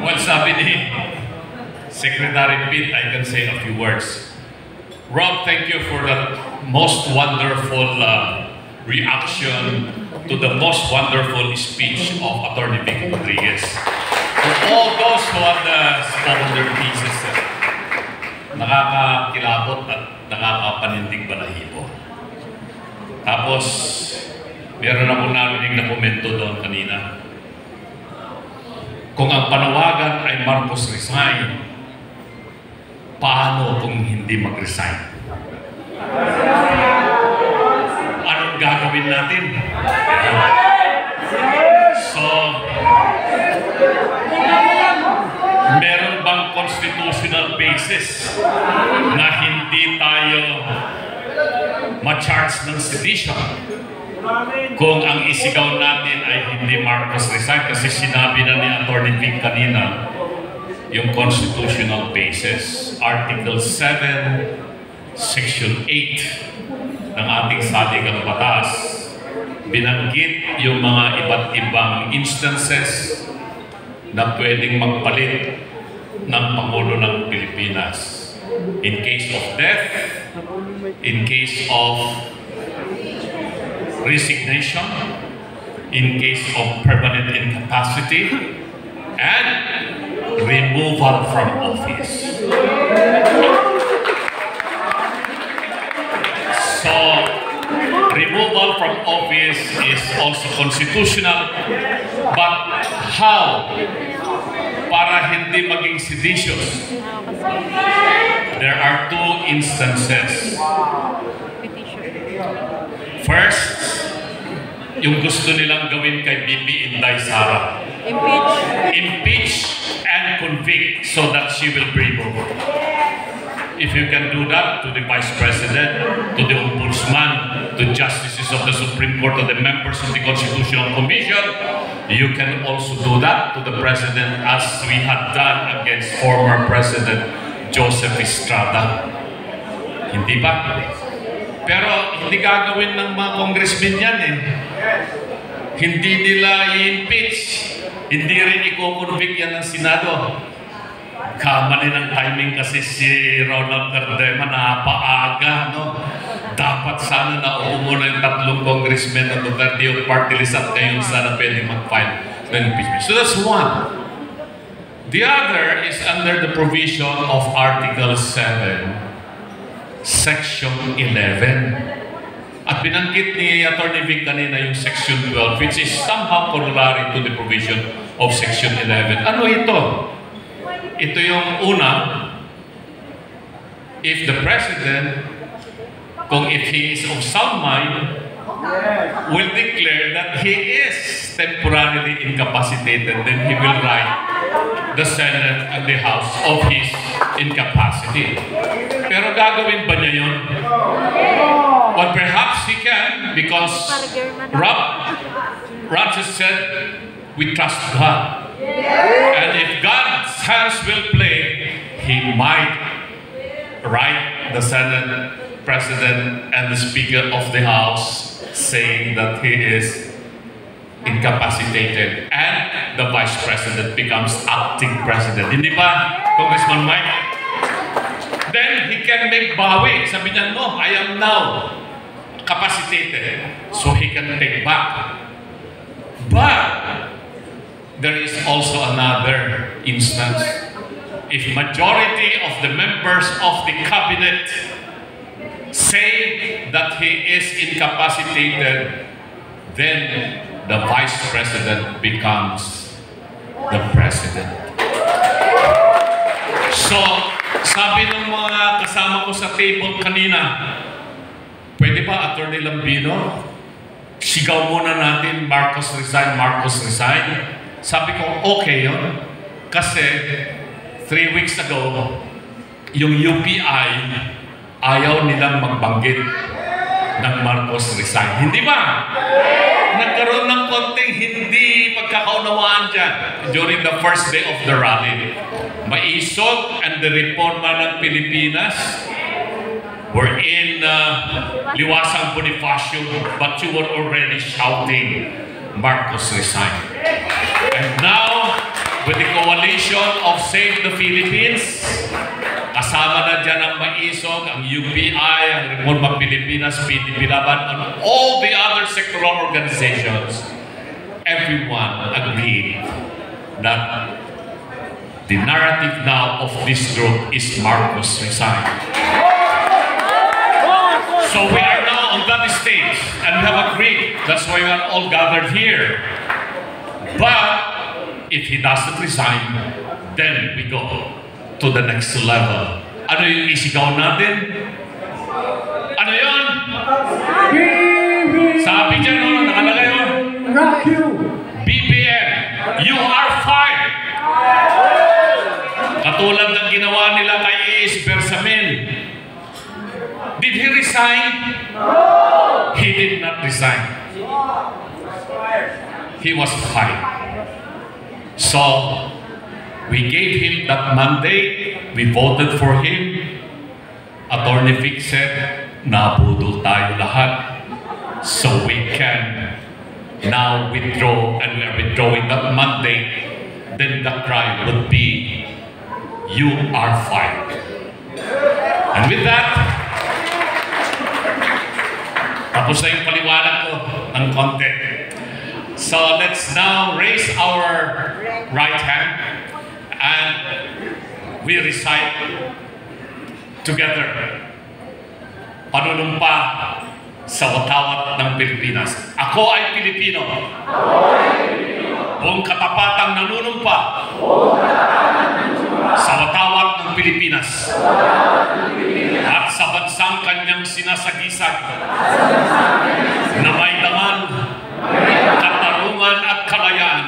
Well, sabi ni Secretary Pitt, I can say a few words. Rob, thank you for that most wonderful reaction to the most wonderful speech of Attorney Vic Rodriguez. For all those who have spoken their pieces, nakakakilabot at nakakapanindig balahibo. Tapos, meron ako narinig na komento doon kanina. Kung ang panawagan ay Marcos resign, paano kung hindi mag-resign? Anong gagawin natin? So, meron bang constitutional basis na hindi tayo ma-charge ng sedition kung ang isigaw natin ay hindi Marcos resign? Kasi sinabi na ni Attorney Vic kanina yung constitutional basis, Article 7, Section 8 ng ating saligang batas, binanggit yung mga iba't ibang instances na pwedeng magpalit ng Pangulo ng Pilipinas. In case of death, in case of resignation, in case of permanent incapacity, and removal from office. So, removal from office is also constitutional, but how? Para hindi maging seditious. There are two instances. First, yung gusto nilang gawin kay BP Inday Sara. Impeach and convict so that she will be removed. If you can do that to the Vice President, to the Ombudsman, to Justices of the Supreme Court, to the members of the Constitutional Commission, you can also do that to the President as we had done against former President Joseph Estrada. Hindi ba? Pero hindi gagawin ng mga congressmen yan eh. Hindi nila i-impeach. Hindi rin i-convict yan ng Senado. Kamali ng timing kasi si Ronald Cardema napaaga, no? Dapat sana nauumo na yung tatlong congressmen na Duterte yung party list at ngayon sana pwede mag-file ng impeachment. So that's one. The other is under the provision of Article 7, Section 11. At binanggit ni Attorney Vic kanina yung Section 12, which is somehow corollary to the provision of Section 11. Ano ito? Ito yung una, if the President, if he is of sound mind, will declare that he is temporarily incapacitated, then he will write the Senate and the House of his incapacity. Pero gagawin ba niya yun? Well, perhaps he can, because Rob just said, we trust God. And if God's hands will play, he might write the Senate President and the Speaker of the House saying that he is incapacitated and the Vice President becomes acting President. Hindi ba, Congressman Mike? Then he can make bawi. Sabi niya, no, I am now capacitated. So he can take back. But there is also another instance. If majority of the members of the cabinet say that he is incapacitated, then the Vice President becomes the President. So, sabi ng mga kasama ko sa table kanina, pwede ba, Attorney Lambino, sigaw muna natin, Marcos resign, Marcos resign? Sabi ko, okay yun. Kasi 3 weeks ago, yung UPI, ayaw nilang magbanggit ng Marcos resign. Hindi ba? Nagkaroon ng konting hindi pagkakaunawaan dyan during the first day of the rally. Maisog and the reforma ng Pilipinas were in Liwasang Bonifacio, but you were already shouting, Marcos resign. And now, with the coalition of Save the Philippines, kasama na dyan ang Maisog, ang UPI, ang Reforma Pilipinas, PDP Laban, and all the other sectoral organizations, everyone agreed that the narrative now of this group is Marcos resign. So we are now on that stage, and we have agreed. That's why we are all gathered here. But if he doesn't resign, then we go to the next level. Ano yung isigaw natin? Ano yun? Sabi dyan, no? Nakalagay yun. Rock you! BBM, you are fired! Katulad ng ginawa nila kay Iis Bersamin. Did he resign? No! He did not resign. He was fired. So, we gave him that mandate. We voted for him. Attorney Vic said, nabudol tayo lahat. So we can now withdraw, and we are withdrawing that mandate. Then the cry would be, you are fired. And with that, tapos na yung paliwanag ko ng konti. So let's now raise our right hand and we recite together panunumpa sa watawat ng Pilipinas. Ako ay Pilipino. Buong katapatang nanunumpa sa watawat ng Pilipinas at sa bansang kanyang sinasagisag na may laman, katarungan at kalayaan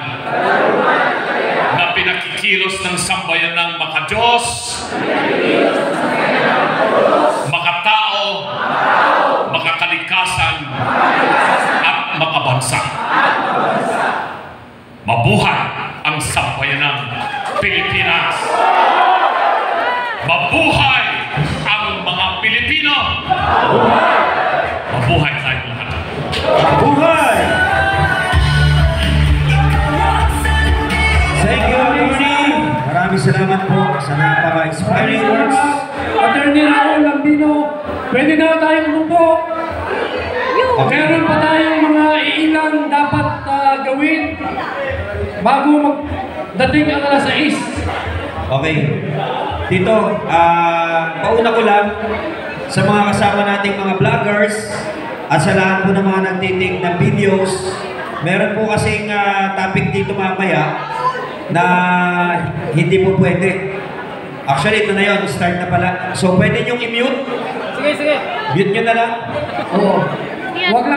na pinakikilos ng sambayan ng makadiyos, makatao, makakalikasan at makabansa. Mabuhay ang sambayan ng Pilipinas! Mabuhay ang mga Pilipino! Mabuhay tayo lahat! Buhay! Thank you, Attorney. Maraming salamat po sa napaka-inspiring words. Attorney Raul Lambino, pwede na tayong umupo. Meron pa tayong mga ilang dapat gawin bago magdating ang alas 6. Okay. Dito, pauna ko lang sa mga kasama nating mga vloggers at sa lahat po ng mga nagtiting ng videos. Meron po kasing topic dito mamaya na hindi po pwede. Actually, ito na yun. Start na pala. So, pwede niyong i-mute? Sige, sige. Mute nyo na lang. Oo. Wag lang.